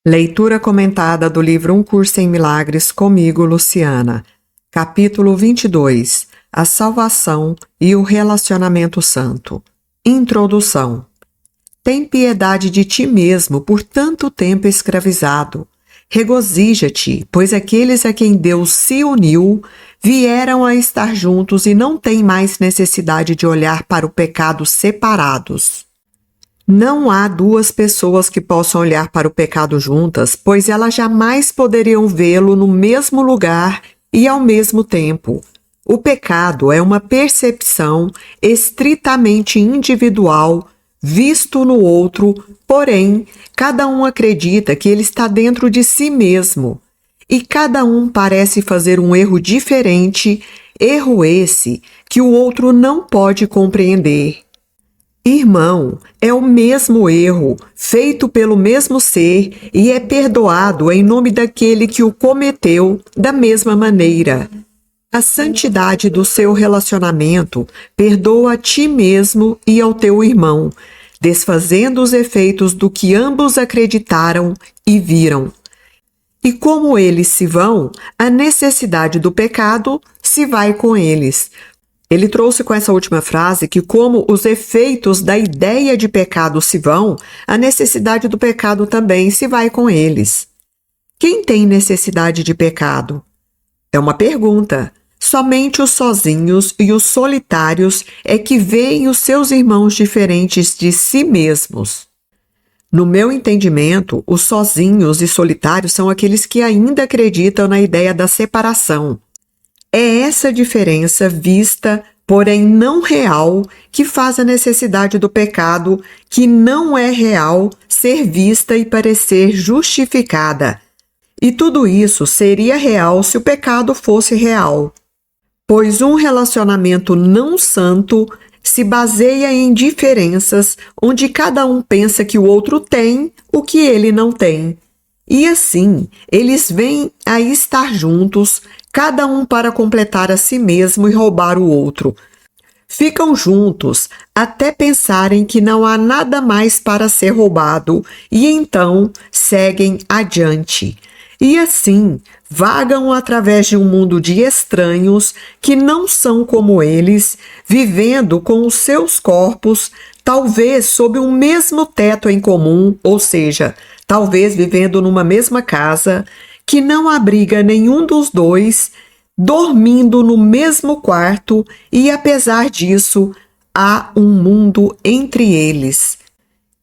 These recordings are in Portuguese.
Leitura comentada do livro Um Curso em Milagres, comigo, Luciana. Capítulo 22. A salvação e o relacionamento santo. Introdução. Tem piedade de ti mesmo por tanto tempo escravizado. Regozija-te, pois aqueles a quem Deus se uniu vieram a estar juntos e não têm mais necessidade de olhar para o pecado separados. Não há duas pessoas que possam olhar para o pecado juntas, pois elas jamais poderiam vê-lo no mesmo lugar e ao mesmo tempo. O pecado é uma percepção estritamente individual, visto no outro, porém, cada um acredita que ele está dentro de si mesmo. E cada um parece fazer um erro diferente, erro esse que o outro não pode compreender. Irmão, é o mesmo erro, feito pelo mesmo ser, e é perdoado em nome daquele que o cometeu da mesma maneira. A santidade do seu relacionamento perdoa a ti mesmo e ao teu irmão, desfazendo os efeitos do que ambos acreditaram e viram. E como eles se vão, a necessidade do pecado se vai com eles. Ele trouxe com essa última frase que, como os efeitos da ideia de pecado se vão, a necessidade do pecado também se vai com eles. Quem tem necessidade de pecado? É uma pergunta. Somente os sozinhos e os solitários é que veem os seus irmãos diferentes de si mesmos. No meu entendimento, os sozinhos e solitários são aqueles que ainda acreditam na ideia da separação. É essa diferença vista, porém não real, que faz a necessidade do pecado, que não é real, ser vista e parecer justificada. E tudo isso seria real se o pecado fosse real. Pois um relacionamento não santo se baseia em diferenças onde cada um pensa que o outro tem o que ele não tem. E assim, eles vêm a estar juntos, cada um para completar a si mesmo e roubar o outro. Ficam juntos até pensarem que não há nada mais para ser roubado e então seguem adiante. E assim, vagam através de um mundo de estranhos que não são como eles, vivendo com os seus corpos, talvez sob um mesmo teto em comum, ou seja, talvez vivendo numa mesma casa, que não abriga nenhum dos dois, dormindo no mesmo quarto e, apesar disso, há um mundo entre eles.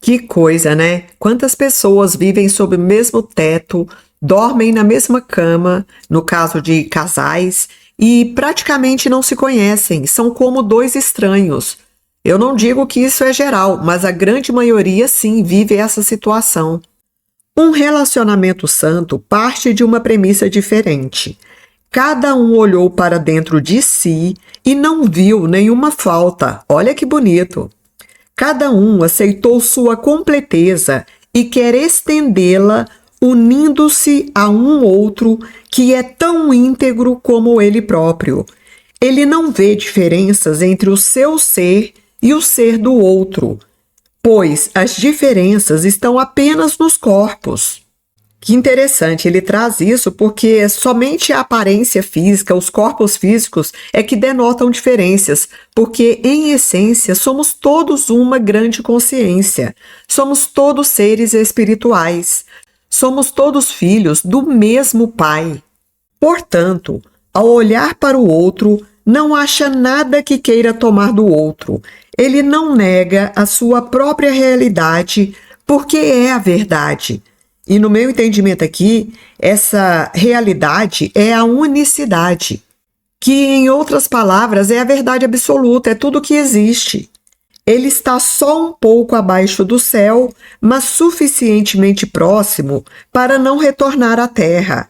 Que coisa, né? Quantas pessoas vivem sob o mesmo teto, dormem na mesma cama, no caso de casais, e praticamente não se conhecem, são como dois estranhos. Eu não digo que isso é geral, mas a grande maioria sim vive essa situação. Um relacionamento santo parte de uma premissa diferente. Cada um olhou para dentro de si e não viu nenhuma falta. Olha que bonito! Cada um aceitou sua completeza e quer estendê-la, unindo-se a um outro que é tão íntegro como ele próprio. Ele não vê diferenças entre o seu ser e o ser do outro, pois as diferenças estão apenas nos corpos. Que interessante, ele traz isso porque somente a aparência física, os corpos físicos, é que denotam diferenças, porque em essência somos todos uma grande consciência, somos todos seres espirituais, somos todos filhos do mesmo Pai. Portanto, ao olhar para o outro, não acha nada que queira tomar do outro. Ele não nega a sua própria realidade, porque é a verdade. E no meu entendimento aqui, essa realidade é a unicidade, que em outras palavras é a verdade absoluta, é tudo que existe. Ele está só um pouco abaixo do céu, mas suficientemente próximo para não retornar à terra.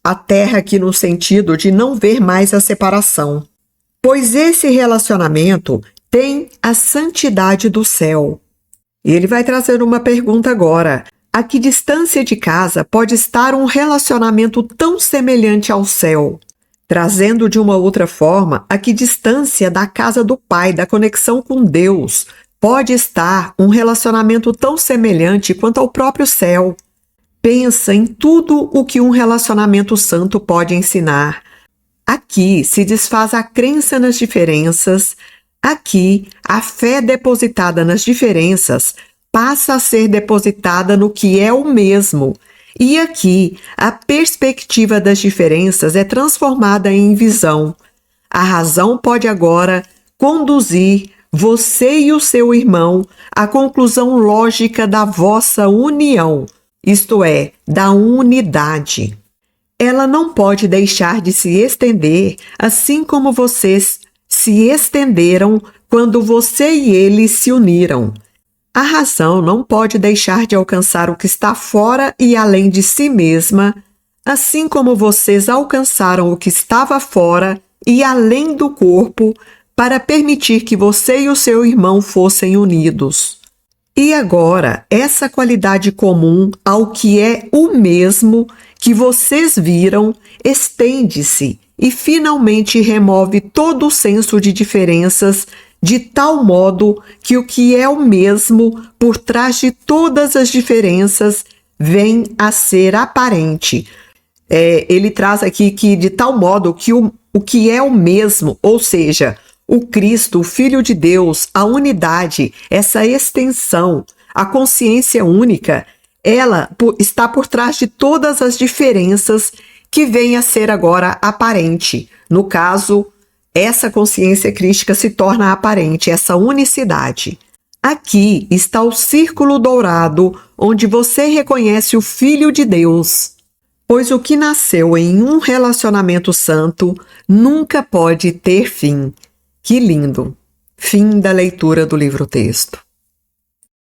A terra aqui no sentido de não ver mais a separação. Pois esse relacionamento tem a santidade do céu. E ele vai trazer uma pergunta agora. A que distância de casa pode estar um relacionamento tão semelhante ao céu? Trazendo de uma outra forma, a que distância da casa do Pai, da conexão com Deus, pode estar um relacionamento tão semelhante quanto ao próprio céu? Pensa em tudo o que um relacionamento santo pode ensinar. Aqui se desfaz a crença nas diferenças. Aqui, a fé depositada nas diferenças passa a ser depositada no que é o mesmo. E aqui, a perspectiva das diferenças é transformada em visão. A razão pode agora conduzir você e o seu irmão à conclusão lógica da vossa união, isto é, da unidade. Ela não pode deixar de se estender assim como vocês se estenderam quando você e ele se uniram. A razão não pode deixar de alcançar o que está fora e além de si mesma, assim como vocês alcançaram o que estava fora e além do corpo, para permitir que você e o seu irmão fossem unidos. E agora, essa qualidade comum ao que é o mesmo que vocês viram estende-se e finalmente remove todo o senso de diferenças, de tal modo que o que é o mesmo por trás de todas as diferenças vem a ser aparente. Ele traz aqui que de tal modo que o que é o mesmo, ou seja, o Cristo, o Filho de Deus, a unidade, essa extensão, a consciência única, ela está por trás de todas as diferenças que vem a ser agora aparente. No caso, essa consciência crística se torna aparente, essa unicidade. Aqui está o círculo dourado, onde você reconhece o Filho de Deus. Pois o que nasceu em um relacionamento santo nunca pode ter fim. Que lindo! Fim da leitura do livro-texto.